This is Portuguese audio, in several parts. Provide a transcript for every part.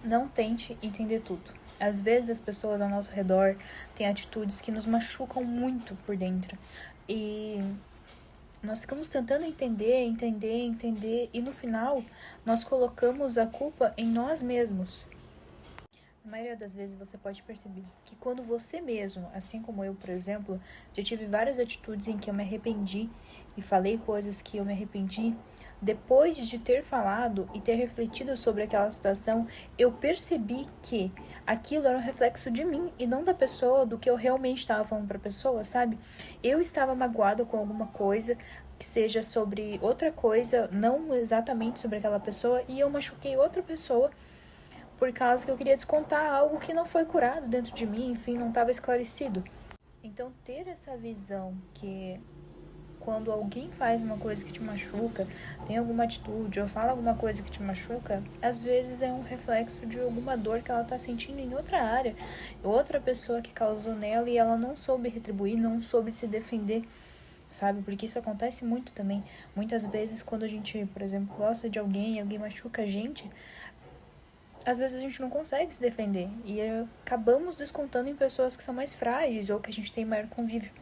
Não tente entender tudo. Às vezes as pessoas ao nosso redor têm atitudes que nos machucam muito por dentro. E nós ficamos tentando entender, e no final nós colocamos a culpa em nós mesmos. Na maioria das vezes você pode perceber que quando você mesmo, assim como eu, por exemplo, já tive várias atitudes em que eu me arrependi e falei coisas que eu me arrependi, depois de ter falado e ter refletido sobre aquela situação, eu percebi que aquilo era um reflexo de mim e não da pessoa, do que eu realmente estava falando para a pessoa, sabe? Eu estava magoada com alguma coisa, que seja sobre outra coisa, não exatamente sobre aquela pessoa, e eu machuquei outra pessoa por causa que eu queria descontar algo que não foi curado dentro de mim, enfim, não estava esclarecido. Então, ter essa visão que quando alguém faz uma coisa que te machuca, tem alguma atitude ou fala alguma coisa que te machuca, às vezes é um reflexo de alguma dor que ela está sentindo em outra área, outra pessoa que causou nela e ela não soube retribuir, não soube se defender, sabe? Porque isso acontece muito também. Muitas vezes, quando a gente, por exemplo, gosta de alguém e alguém machuca a gente, às vezes a gente não consegue se defender e acabamos descontando em pessoas que são mais frágeis ou que a gente tem maior convívio.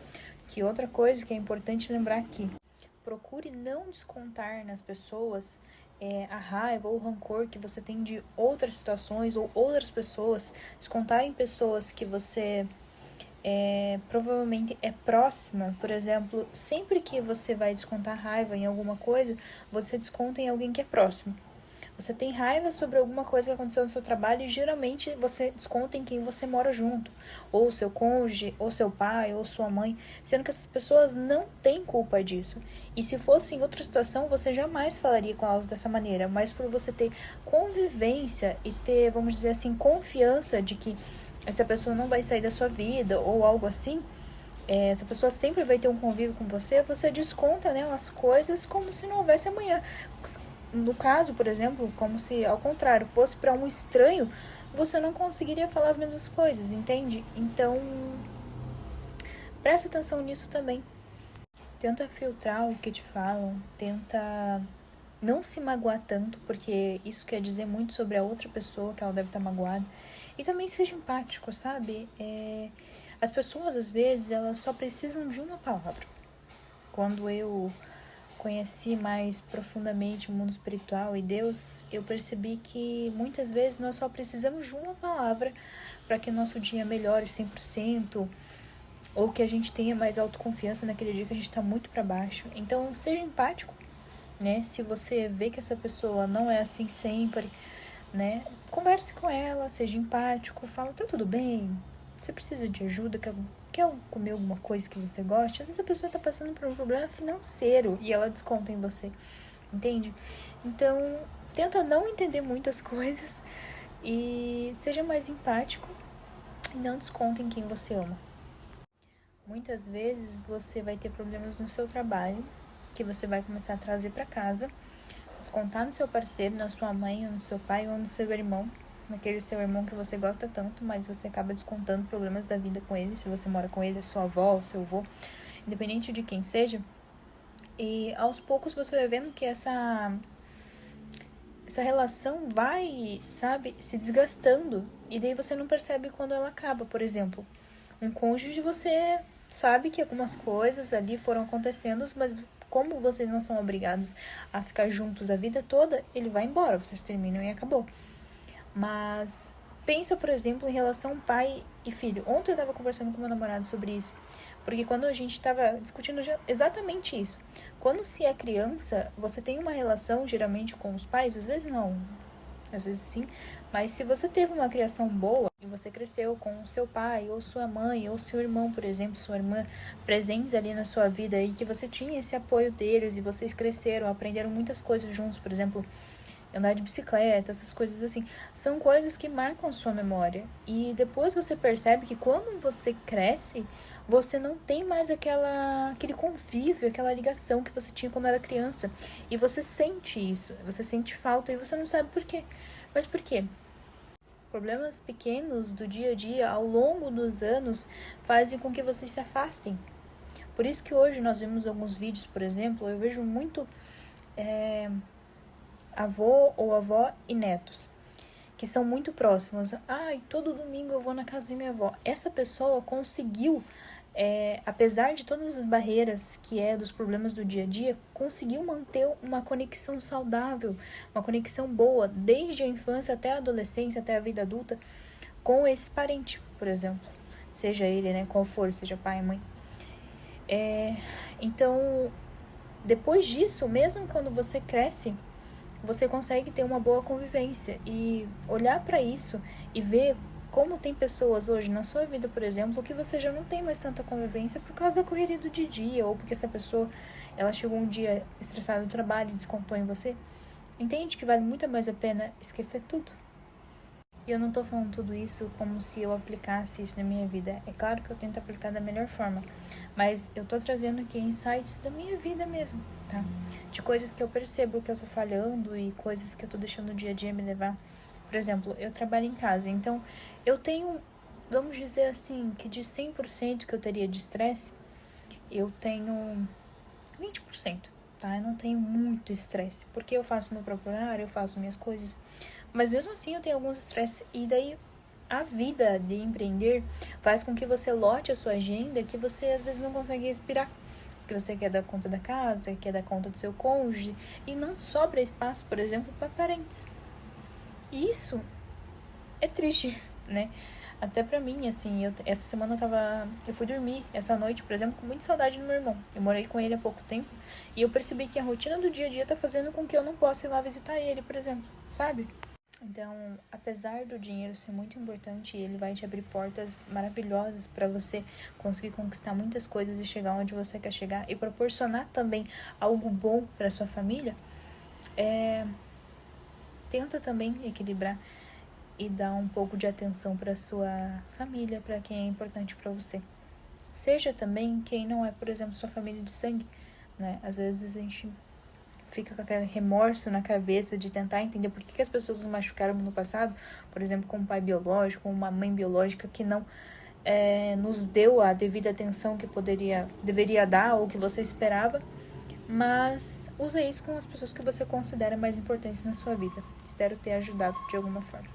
Que outra coisa que é importante lembrar aqui, procure não descontar nas pessoas a raiva ou o rancor que você tem de outras situações ou outras pessoas, descontar em pessoas que você provavelmente é próxima. Por exemplo, sempre que você vai descontar raiva em alguma coisa, você desconta em alguém que é próximo. Você tem raiva sobre alguma coisa que aconteceu no seu trabalho e geralmente você desconta em quem você mora junto, ou seu cônjuge, ou seu pai, ou sua mãe, sendo que essas pessoas não têm culpa disso. E se fosse em outra situação, você jamais falaria com elas dessa maneira, mas por você ter convivência e ter, vamos dizer assim, confiança de que essa pessoa não vai sair da sua vida ou algo assim, essa pessoa sempre vai ter um convívio com você, você desconta nela as coisas como se não houvesse amanhã. No caso, por exemplo, como se ao contrário, fosse para um estranho, você não conseguiria falar as mesmas coisas, entende? Então, presta atenção nisso também. Tenta filtrar o que te falam, tenta não se magoar tanto, porque isso quer dizer muito sobre a outra pessoa, que ela deve estar magoada. E também seja empático, sabe? As pessoas, às vezes, elas só precisam de uma palavra. Quando eu conheci mais profundamente o mundo espiritual e Deus, eu percebi que muitas vezes nós só precisamos de uma palavra para que o nosso dia melhore 100%, ou que a gente tenha mais autoconfiança naquele dia que a gente está muito para baixo. Então, seja empático, né? Se você vê que essa pessoa não é assim sempre, né? Converse com ela, seja empático, fala, tá tudo bem? Você precisa de ajuda? Quer comer alguma coisa que você goste? Às vezes a pessoa tá passando por um problema financeiro e ela desconta em você, entende? Então, tenta não entender muitas coisas e seja mais empático e não desconta em quem você ama. Muitas vezes você vai ter problemas no seu trabalho que você vai começar a trazer para casa, descontar no seu parceiro, na sua mãe, ou no seu pai, ou no seu irmão, naquele seu irmão que você gosta tanto, mas você acaba descontando problemas da vida com ele, se você mora com ele, a sua avó, o seu avô, independente de quem seja. E aos poucos você vai vendo que essa relação vai, sabe, se desgastando. E daí você não percebe quando ela acaba. Por exemplo, um cônjuge, você sabe que algumas coisas ali foram acontecendo, mas como vocês não são obrigados a ficar juntos a vida toda, ele vai embora, vocês terminam e acabou. Mas pensa, por exemplo, em relação pai e filho. Ontem eu estava conversando com meu namorado sobre isso, porque quando a gente estava discutindo exatamente isso. Quando se é criança, você tem uma relação geralmente com os pais, às vezes não, às vezes sim, mas se você teve uma criação boa e você cresceu com o seu pai ou sua mãe ou seu irmão, por exemplo, sua irmã, presentes ali na sua vida e que você tinha esse apoio deles e vocês cresceram, aprenderam muitas coisas juntos, por exemplo, andar de bicicleta, essas coisas assim, são coisas que marcam a sua memória. E depois você percebe que quando você cresce, você não tem mais aquele convívio, aquela ligação que você tinha quando era criança. E você sente isso, você sente falta e você não sabe por quê. Mas por quê? Problemas pequenos do dia a dia, ao longo dos anos, fazem com que vocês se afastem. Por isso que hoje nós vemos alguns vídeos, por exemplo, eu vejo muito avô ou avó e netos, que são muito próximos. Ai, todo domingo eu vou na casa da minha avó. Essa pessoa conseguiu, apesar de todas as barreiras que dos problemas do dia a dia, conseguiu manter uma conexão saudável, uma conexão boa, desde a infância até a adolescência, até a vida adulta, com esse parente, por exemplo. Seja ele, né, qual for, seja pai, mãe. Então, depois disso, mesmo quando você cresce, você consegue ter uma boa convivência e olhar para isso e ver como tem pessoas hoje na sua vida, por exemplo, que você já não tem mais tanta convivência por causa da correria do dia a dia, ou porque essa pessoa, ela chegou um dia estressada do trabalho e descontou em você. Entende que vale muito mais a pena esquecer tudo? E eu não tô falando tudo isso como se eu aplicasse isso na minha vida. É claro que eu tento aplicar da melhor forma, mas eu tô trazendo aqui insights da minha vida mesmo, tá? De coisas que eu percebo que eu tô falhando e coisas que eu tô deixando o dia a dia me levar. Por exemplo, eu trabalho em casa, então eu tenho, vamos dizer assim, que de 100% que eu teria de estresse, eu tenho 20%, tá? Eu não tenho muito estresse, porque eu faço meu próprio horário, eu faço minhas coisas, mas mesmo assim eu tenho alguns estresses, e daí a vida de empreender faz com que você lote a sua agenda, que você às vezes não consegue respirar, porque você quer dar conta da casa, quer dar conta do seu cônjuge, e não sobra espaço, por exemplo, para parentes. E isso é triste, né? Até pra mim, assim, essa semana eu fui dormir essa noite, por exemplo, com muita saudade do meu irmão. Eu morei com ele há pouco tempo e eu percebi que a rotina do dia a dia tá fazendo com que eu não possa ir lá visitar ele, por exemplo, sabe? Então, apesar do dinheiro ser muito importante, ele vai te abrir portas maravilhosas para você conseguir conquistar muitas coisas e chegar onde você quer chegar e proporcionar também algo bom para sua família. Tenta também equilibrar e dar um pouco de atenção para sua família, para quem é importante para você. Seja também quem não é, por exemplo, sua família de sangue, né? Às vezes a gente fica com aquele remorso na cabeça de tentar entender por que as pessoas nos machucaram no passado, por exemplo, com um pai biológico, com uma mãe biológica que não nos deu a devida atenção que deveria dar ou que você esperava, mas use isso com as pessoas que você considera mais importantes na sua vida. Espero ter ajudado de alguma forma.